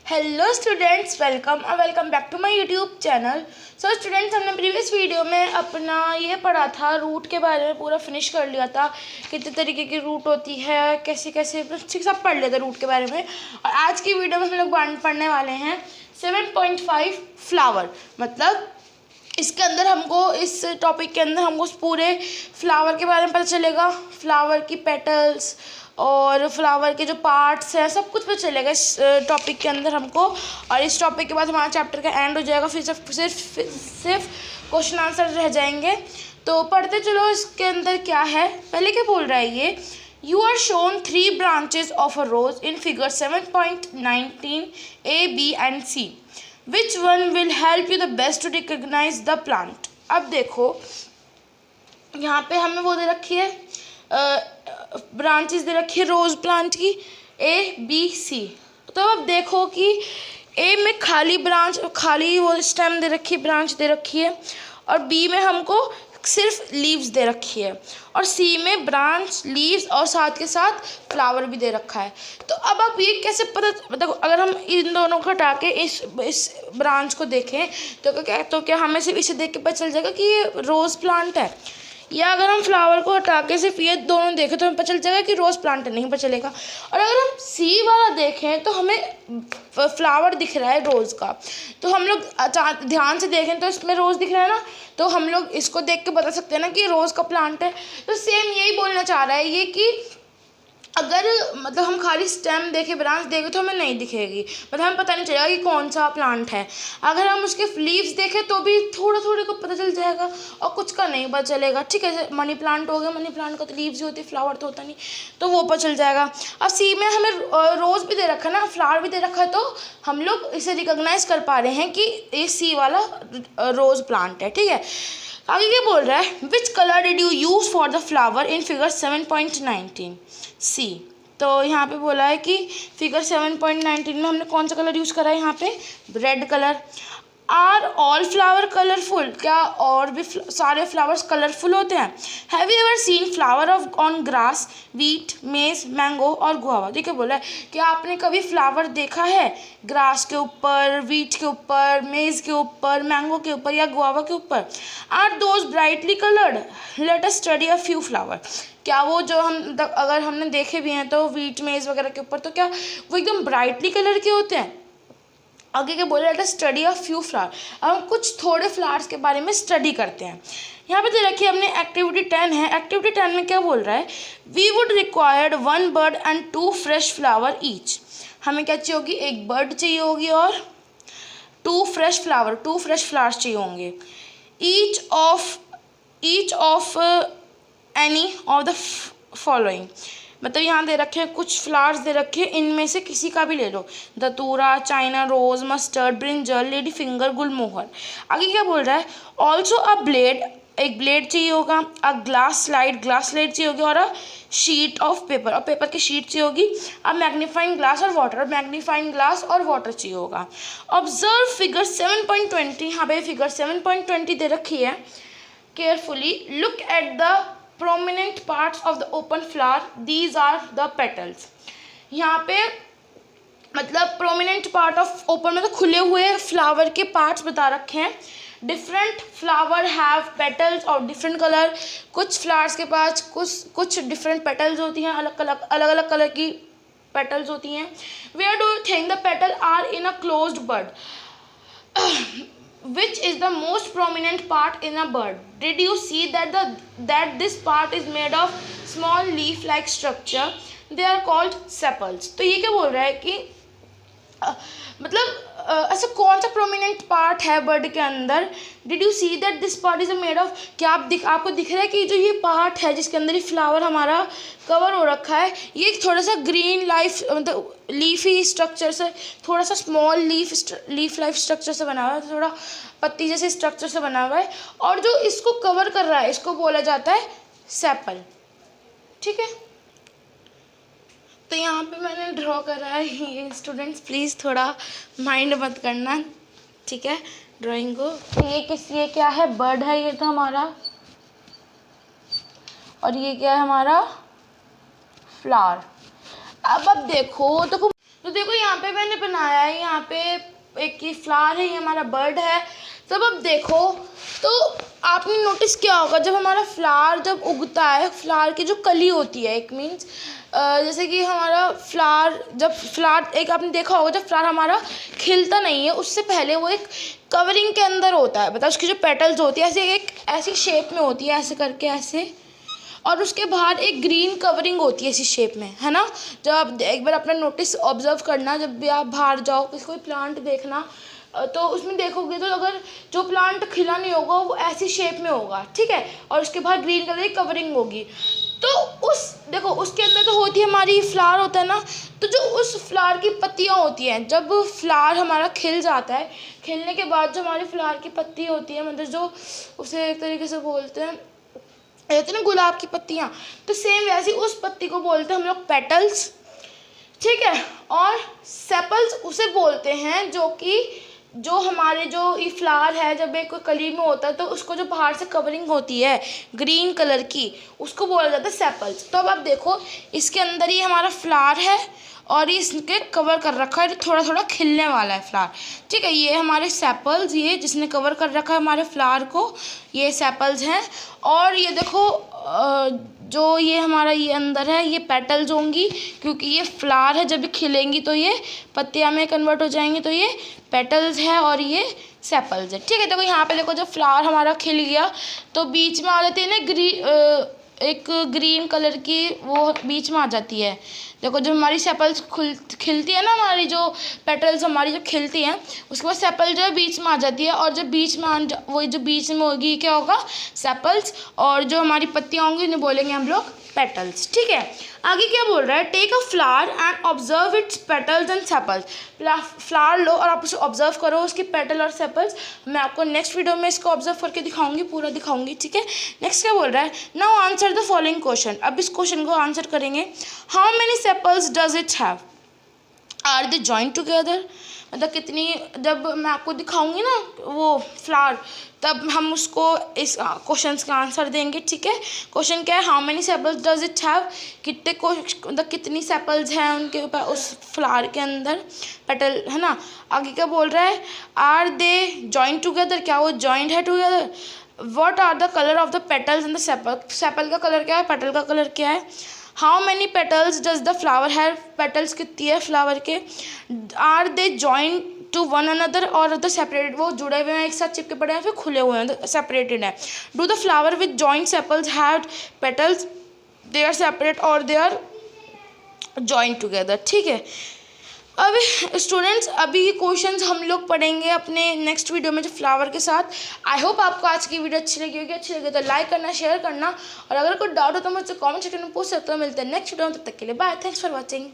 Hello students, welcome back to my YouTube channel. So students, हमने previous video में अपना ये पढ़ा था, रूट के बारे में पूरा फिनिश कर लिया था। कितने तरीके की रूट होती है, कैसे कैसे सब पढ़ लिया था रूट के बारे में। और आज की वीडियो में हम लोग पढ़ने वाले हैं 7.5 फ्लावर। मतलब इसके अंदर हमको, इस टॉपिक के अंदर हमको पूरे फ्लावर के बारे में पता चलेगा, फ्लावर की पेटल्स और फ्लावर के जो पार्ट्स हैं सब कुछ पता चलेगा इस टॉपिक के अंदर हमको। और इस टॉपिक के बाद हमारा चैप्टर का एंड हो जाएगा, फिर सिर्फ क्वेश्चन आंसर रह जाएंगे। तो पढ़ते चलो इसके अंदर क्या है। पहले क्या बोल रहा है ये, you are shown 3 branches of a rose in figure 7.19 A, B and C. Which one will help you the best to recognize the plant? अब देखो यहाँ पे हमें वो दे रखी है, ब्रांचेस दे रखी है रोज प्लांट की A, B, C। तो अब देखो कि A में खाली वो स्टेम दे रखी है, ब्रांच दे रखी है, और B में हमको सिर्फ लीव्स दे रखी है, और सी में ब्रांच, लीव्स और साथ के साथ फ्लावर भी दे रखा है। तो अब आप ये कैसे पता, मतलब अगर हम इन दोनों को हटा के इस ब्रांच को देखें तो क्या हमें सिर्फ इसे देख के पता चल जाएगा कि ये रोज़ प्लांट है, या अगर हम फ्लावर को हटा के सिर्फ ये दोनों देखें तो हमें पता चल जाएगा कि रोज़ प्लांट है, नहीं पता चलेगा। और अगर हम सी वाला देखें तो हमें फ्लावर दिख रहा है रोज़ का, तो हम लोग ध्यान से देखें तो इसमें रोज़ दिख रहा है ना, तो हम लोग इसको देख के बता सकते हैं ना कि रोज़ का प्लांट है। तो सेम यही बोलना चाह रहा है ये कि अगर मतलब हम खाली स्टेम देखें, ब्रांच देखें तो हमें नहीं दिखेगी, मतलब हमें पता नहीं चलेगा कि कौन सा प्लांट है। अगर हम उसके लीव्स देखें तो भी थोड़े को पता चल जाएगा, और कुछ का नहीं पता चलेगा। ठीक है, मनी प्लांट हो गया, मनी प्लांट का तो लीव्स ही होती है, फ्लावर तो होता नहीं, तो वो पता चल जाएगा। अब सी में हमें रोज़ भी दे रखा है ना, फ्लावर भी दे रखा है, तो हम लोग इसे रिकोगनाइज कर पा रहे हैं कि ये सी वाला रोज़ प्लांट है। ठीक है, आगे क्या बोल रहा है, which colour did you use for the flower in figure 7.19 सी। तो यहाँ पे बोला है कि फिगर 7.19 में हमने कौन सा कलर यूज़ करा है, यहाँ पे red colour. Are all flower colourful, क्या और भी सारे फ्लावर्स कलरफुल होते हैं। Have you ever seen flower of on grass, wheat, maize, mango और गुआवा। ठीक है, बोला है कि आपने कभी फ्लावर देखा है ग्रास के ऊपर, वीट के ऊपर, मेज के ऊपर, मैंगो के ऊपर या गुआवा के ऊपर। Are those brightly coloured, let us study a few flower. क्या वो जो हम अगर हमने देखे भी हैं तो वीट, मेज वगैरह के ऊपर, तो क्या वो एकदम ब्राइटली कलर के होते हैं। आगे क्या बोल रहा है, स्टडी ऑफ फ्यू फ्लावर। अब हम कुछ थोड़े फ्लावर्स के बारे में स्टडी करते हैं। यहाँ पे दे रखिए हमने एक्टिविटी 10 है। एक्टिविटी 10 में क्या बोल रहा है, we would required 1 bird and 2 fresh flower each. हमें क्या चाहिए होगी, एक बर्ड चाहिए होगी और 2 फ्रेश फ्लावर्स चाहिए होंगे। Each of any of the following. मतलब यहाँ दे रखे हैं कुछ फ्लावर्स दे रखे हैं, इनमें से किसी का भी ले लो, धतूरा, China rose, mustard, brinjal, lady finger, gulmohar. आगे क्या बोल रहा है, ऑल्सो अ ब्लेड, एक ब्लेड चाहिए होगा, अ ग्लास स्लाइड चाहिए होगी, और अ शीट ऑफ पेपर, और पेपर की शीट चाहिए होगी, अ मैग्नीफाइंग ग्लास और वाटर चाहिए होगा। ऑब्जर्व फिगर 7.20, यहाँ पे फिगर 7.20 दे रखी है। Carefully look at the prominent parts of the open flower, these are the petals। यहाँ पे मतलब प्रोमिनेंट पार्ट ऑफ ओपन में तो खुले हुए फ्लावर के पार्ट्स बता रखे हैं। डिफरेंट फ्लावर हैव पेटल्स और डिफरेंट कलर। कुछ फ्लावर्स के पास कुछ डिफरेंट पेटल्स होती हैं, अलग अलग कलर की पेटल्स होती हैं। Where do you think the petal are in a closed bird, which is the most prominent part in a bird? Did you see that this part is made of small leaf like structure? They are called sepals। तो ये क्या बोल रहा है कि मतलब ऐसा कौन सा प्रोमिनेंट पार्ट है बर्ड के अंदर। Did you see that this part is made of, क्या आपको दिख रहा है कि जो ये पार्ट है जिसके अंदर ये फ्लावर हमारा कवर हो रखा है, ये थोड़ा सा ग्रीन लाइफ मतलब लीफी स्ट्रक्चर से, थोड़ा सा स्मॉल लीफ लाइफ स्ट्रक्चर से बना हुआ है, थोड़ा पत्ती जैसे स्ट्रक्चर से बना हुआ है, और जो इसको कवर कर रहा है इसको बोला जाता है सेपल। ठीक है, तो यहाँ पे मैंने ड्रॉ करा है, ये स्टूडेंट्स प्लीज़ थोड़ा माइंड मत करना, ठीक है, ड्राइंग को। ये क्या है, बर्ड है ये तो हमारा, और ये क्या है हमारा फ्लावर। अब देखो तो तो देखो यहाँ पे मैंने बनाया है, यहाँ पे एक ये फ्लावर है, ये हमारा बर्ड है। जब अब देखो तो आपने नोटिस किया होगा, जब हमारा फ्लावर जब उगता है, फ्लावर की जो कली होती है, एक मीन्स जैसे कि हमारा फ्लावर, जब फ्लावर एक आपने देखा होगा, जब फ्लावर हमारा खिलता नहीं है उससे पहले वो एक कवरिंग के अंदर होता है, मतलब उसकी जो पेटल्स होती है ऐसे एक ऐसी शेप में होती है, ऐसे करके ऐसे, और उसके बाहर एक ग्रीन कवरिंग होती है इसी शेप में, है ना। जब आप एक बार अपना नोटिस ऑब्जर्व करना, जब भी आप बाहर जाओ किसी कोई प्लांट देखना तो उसमें देखोगे तो अगर जो प्लांट खिला नहीं होगा वो ऐसी शेप में होगा, ठीक है, और उसके बाहर ग्रीन कलर की कवरिंग होगी। तो उस देखो उसके अंदर तो होती है हमारी फ्लावर होता है ना, तो जो उस फ्लावर की पत्तियाँ होती हैं, जब फ्लावर हमारा खिल जाता है, खिलने के बाद जो हमारी फ्लावर की पत्ती होती है, मतलब जो उसे एक तरीके से बोलते हैं कहते हैं ना गुलाब की पत्तियाँ, तो सेम वैसी उस पत्ती को बोलते हैं हम लोग पेटल्स, ठीक है। और सेपल्स उसे बोलते हैं जो हमारे जो ये फ्लावर है जब एक कली में होता है तो उसको जो बाहर से कवरिंग होती है ग्रीन कलर की, उसको बोला जाता है सेपल्स। तो अब आप देखो इसके अंदर ही हमारा फ्लावर है और ये इसके कवर कर रखा है, थोड़ा थोड़ा खिलने वाला है फ्लावर, ठीक है। ये हमारे सेपल्स, ये जिसने कवर कर रखा है हमारे फ्लावर को, ये सेपल्स हैं। और ये देखो जो ये हमारा ये अंदर है ये पेटल्स होंगी, क्योंकि ये फ्लावर है, जब भी खिलेंगी तो ये पत्तियाँ में कन्वर्ट हो जाएंगी, तो ये पेटल्स है और ये सेपल्स है, ठीक है। देखो यहाँ पे देखो जब फ्लावर हमारा खिल गया तो बीच में आ जाती है ना एक ग्रीन कलर की, वो बीच में आ जाती है। देखो जब हमारी सेपल्स खिलती है ना, हमारी जो पेटल्स हमारी जब खिलती हैं उसके बाद सेपल जो है बीच में आ जाती है, और जब बीच में वही जो बीच में होगी क्या होगा, सेपल्स, और जो हमारी पत्तियाँ होंगी उन्हें बोलेंगे हम लोग पेटल्स, ठीक है। आगे क्या बोल रहा है, take a flower and observe its petals and sepals. Flower लो और आप उसे ऑब्जर्व करो, उसकी पेटल और सेपल्स। मैं आपको नेक्स्ट वीडियो में इसको ऑब्जर्व करके दिखाऊंगी, पूरा दिखाऊंगी, ठीक है। नेक्स्ट क्या बोल रहा है, now answer the following question. अब इस क्वेश्चन को आंसर करेंगे, how many sepals does it have, are they joint together, मतलब कितनी, जब मैं आपको दिखाऊंगी ना वो फ्लावर तब हम उसको इस क्वेश्चन का आंसर देंगे, ठीक है। क्वेश्चन क्या है, how many sepals does it have, कितने मतलब कितनी सेपल्स हैं उनके ऊपर उस फ्लावर के अंदर, पेटल है ना। आगे क्या बोल रहा है, आर दे जॉइंट टुगेदर, क्या वो जॉइंट है together. What are the colour of the petals and the sepal, sepal का कलर क्या है, पेटल का कलर क्या है। How many petals does the flower have, petals कितनी है फ्लावर के। Are they joint to one another और द सेपरेटेड, वो जुड़े हुए हैं एक साथ चिपके पड़े हैं फिर खुले हुए हैं, सेपरेटेड है। Do the flower with joint sepals have petals, they are separate और दे आर जॉइंट टुगेदर, ठीक है। अब स्टूडेंट्स अभी ये क्वेश्चंस हम लोग पढ़ेंगे अपने नेक्स्ट वीडियो में जो फ्लावर के साथ। आई होप आपको आज की वीडियो अच्छी लगी होगी, अच्छी लगी तो लाइक करना, शेयर करना, और अगर कोई डाउट हो तो मुझसे कमेंट सेक्शन में पूछ सकते हो। मिलते हैं नेक्स्ट वीडियो में, तब तक के लिए बाय, थैंक्स फॉर वॉचिंग।